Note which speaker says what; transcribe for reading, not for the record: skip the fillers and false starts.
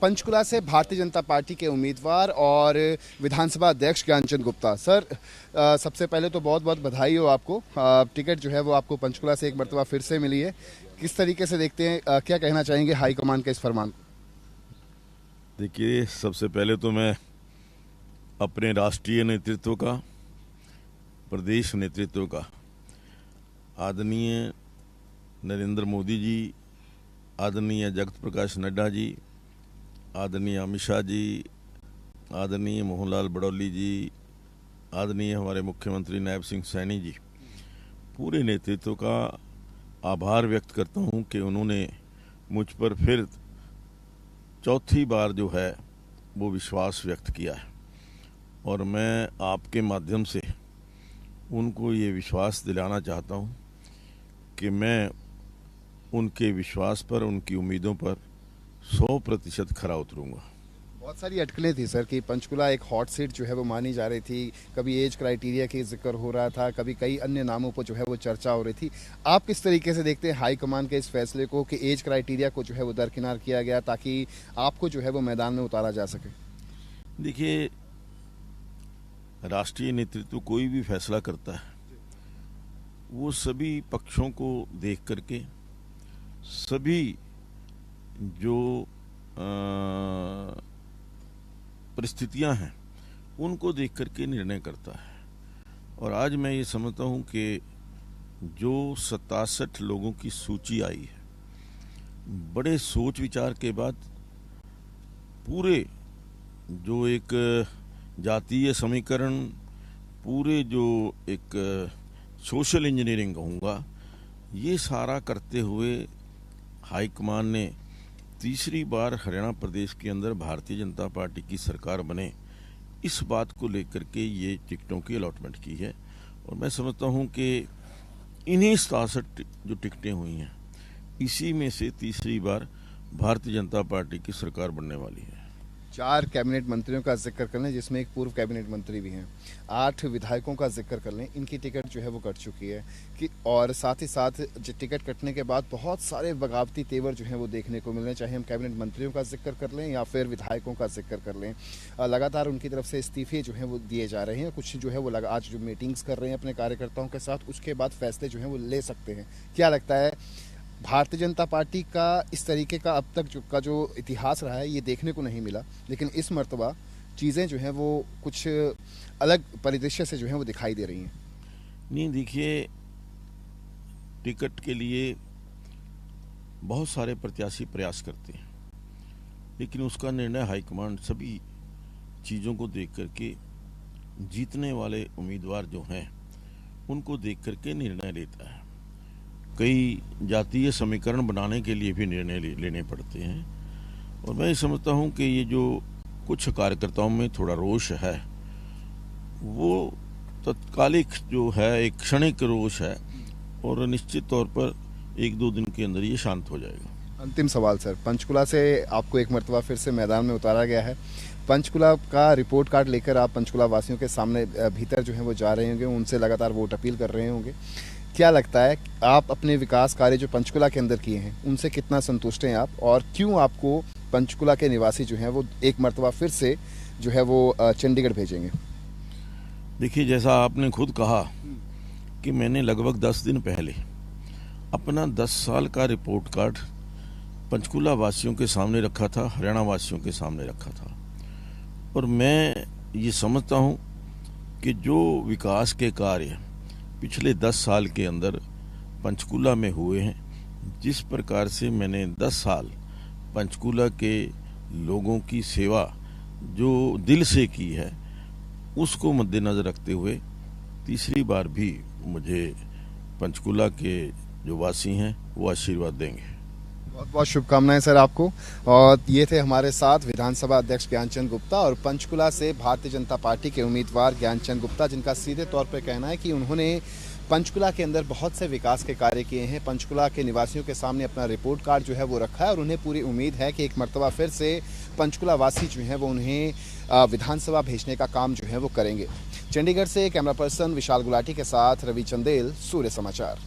Speaker 1: पंचकुला से भारतीय जनता पार्टी के उम्मीदवार और विधानसभा अध्यक्ष ज्ञानचंद गुप्ता। सर, सबसे पहले तो बहुत बहुत बधाई हो आपको। टिकट जो है वो आपको पंचकुला से एक मरतबा फिर से मिली है। किस तरीके से देखते हैं, क्या कहना चाहेंगे हाईकमान के इस फरमान को?
Speaker 2: देखिए, सबसे पहले तो मैं अपने राष्ट्रीय नेतृत्व का, प्रदेश नेतृत्व का, आदरणीय नरेंद्र मोदी जी, आदरणीय जगत प्रकाश नड्डा जी, आदरणीय अमित शाह जी, आदरणीय मोहनलाल बड़ौली जी, आदरणीय हमारे मुख्यमंत्री नायब सिंह सैनी जी, पूरे नेतृत्व का आभार व्यक्त करता हूं कि उन्होंने मुझ पर फिर चौथी बार जो है वो विश्वास व्यक्त किया है। और मैं आपके माध्यम से उनको ये विश्वास दिलाना चाहता हूं कि मैं उनके विश्वास पर, उनकी उम्मीदों पर 100% खरा उतरूंगा।
Speaker 1: बहुत सारी अटकलें थी सर कि पंचकुला एक हॉट सीट जो है वो मानी जा रही थी। कभी एज क्राइटेरिया की जिक्र हो रहा था, कभी कई अन्य नामों पर जो है वो चर्चा हो रही थी। आप किस तरीके से देखते हैं हाईकमान के इस फैसले को कि एज क्राइटेरिया को जो है वो दरकिनार किया गया ताकि आपको जो है वो मैदान में उतारा जा सके?
Speaker 2: देखिए, राष्ट्रीय नेतृत्व कोई भी फैसला करता है वो सभी पक्षों को देख करके, सभी जो परिस्थितियां हैं उनको देख करके निर्णय करता है। और आज मैं ये समझता हूं कि जो 67 लोगों की सूची आई है, बड़े सोच विचार के बाद, पूरे जो एक जातीय समीकरण, पूरे जो एक सोशल इंजीनियरिंग कहूँगा, ये सारा करते हुए हाईकमान ने तीसरी बार हरियाणा प्रदेश के अंदर भारतीय जनता पार्टी की सरकार बने, इस बात को लेकर के ये टिकटों की अलॉटमेंट की है। और मैं समझता हूँ कि इन्हीं 67 जो टिकटें हुई हैं, इसी में से तीसरी बार भारतीय जनता पार्टी की सरकार बनने वाली है।
Speaker 1: 4 कैबिनेट मंत्रियों का जिक्र कर लें, जिसमें एक पूर्व कैबिनेट मंत्री भी हैं। 8 विधायकों का जिक्र कर लें, इनकी टिकट जो है वो कट चुकी है कि, और साथ ही साथ टिकट कटने के बाद बहुत सारे बगावती तेवर जो हैं वो देखने को मिल रहे हैं। चाहे हम कैबिनेट मंत्रियों का जिक्र कर लें या फिर विधायकों का जिक्र कर लें, लगातार उनकी तरफ से इस्तीफे जो हैं वो दिए जा रहे हैं। कुछ जो है वो आज जो मीटिंग्स कर रहे हैं अपने कार्यकर्ताओं के साथ, उसके बाद फैसले जो हैं वो ले सकते हैं। क्या लगता है, भारतीय जनता पार्टी का इस तरीके का अब तक जो इतिहास रहा है ये देखने को नहीं मिला, लेकिन इस मर्तबा चीज़ें जो हैं वो कुछ अलग परिदृश्य से जो हैं वो दिखाई दे रही हैं?
Speaker 2: नहीं, देखिए, टिकट के लिए बहुत सारे प्रत्याशी प्रयास करते हैं, लेकिन उसका निर्णय हाईकमान सभी चीज़ों को देख करके, जीतने वाले उम्मीदवार जो हैं उनको देख करके निर्णय लेता है। कई जातीय समीकरण बनाने के लिए भी निर्णय लेने पड़ते हैं। और मैं समझता हूं कि ये जो कुछ कार्यकर्ताओं में थोड़ा रोष है, वो तत्कालिक जो है, एक क्षणिक रोष है, और निश्चित तौर पर 1-2 दिन के अंदर ये शांत हो जाएगा।
Speaker 1: अंतिम सवाल सर, पंचकुला से आपको एक मरतबा फिर से मैदान में उतारा गया है। पंचकुला का रिपोर्ट कार्ड लेकर आप पंचकुला वासियों के सामने भीतर जो है वो जा रहे होंगे, उनसे लगातार वोट अपील कर रहे होंगे। क्या लगता है, आप अपने विकास कार्य जो पंचकुला के अंदर किए हैं उनसे कितना संतुष्ट हैं आप, और क्यों आपको पंचकुला के निवासी जो हैं वो एक मरतबा फिर से जो है वो चंडीगढ़ भेजेंगे?
Speaker 2: देखिए, जैसा आपने खुद कहा कि मैंने लगभग 10 दिन पहले अपना 10 साल का रिपोर्ट कार्ड पंचकुला वासियों के सामने रखा था, हरियाणा वासियों के सामने रखा था। और मैं ये समझता हूँ कि जो विकास के कार्य पिछले 10 साल के अंदर पंचकुला में हुए हैं, जिस प्रकार से मैंने 10 साल पंचकुला के लोगों की सेवा जो दिल से की है, उसको मद्देनजर रखते हुए तीसरी बार भी मुझे पंचकुला के जो वासी हैं वो आशीर्वाद देंगे।
Speaker 1: बहुत बहुत शुभकामनाएं सर आपको। और ये थे हमारे साथ विधानसभा अध्यक्ष ज्ञानचंद गुप्ता और पंचकुला से भारतीय जनता पार्टी के उम्मीदवार ज्ञानचंद गुप्ता, जिनका सीधे तौर पर कहना है कि उन्होंने पंचकुला के अंदर बहुत से विकास के कार्य किए हैं, पंचकुला के निवासियों के सामने अपना रिपोर्ट कार्ड जो है वो रखा है, और उन्हें पूरी उम्मीद है कि एक मरतबा फिर से पंचकुला वासी जो हैं वो उन्हें विधानसभा भेजने का काम जो है वो करेंगे। चंडीगढ़ से कैमरा पर्सन विशाल गुलाटी के साथ रवि चंदेल, सूर्य समाचार।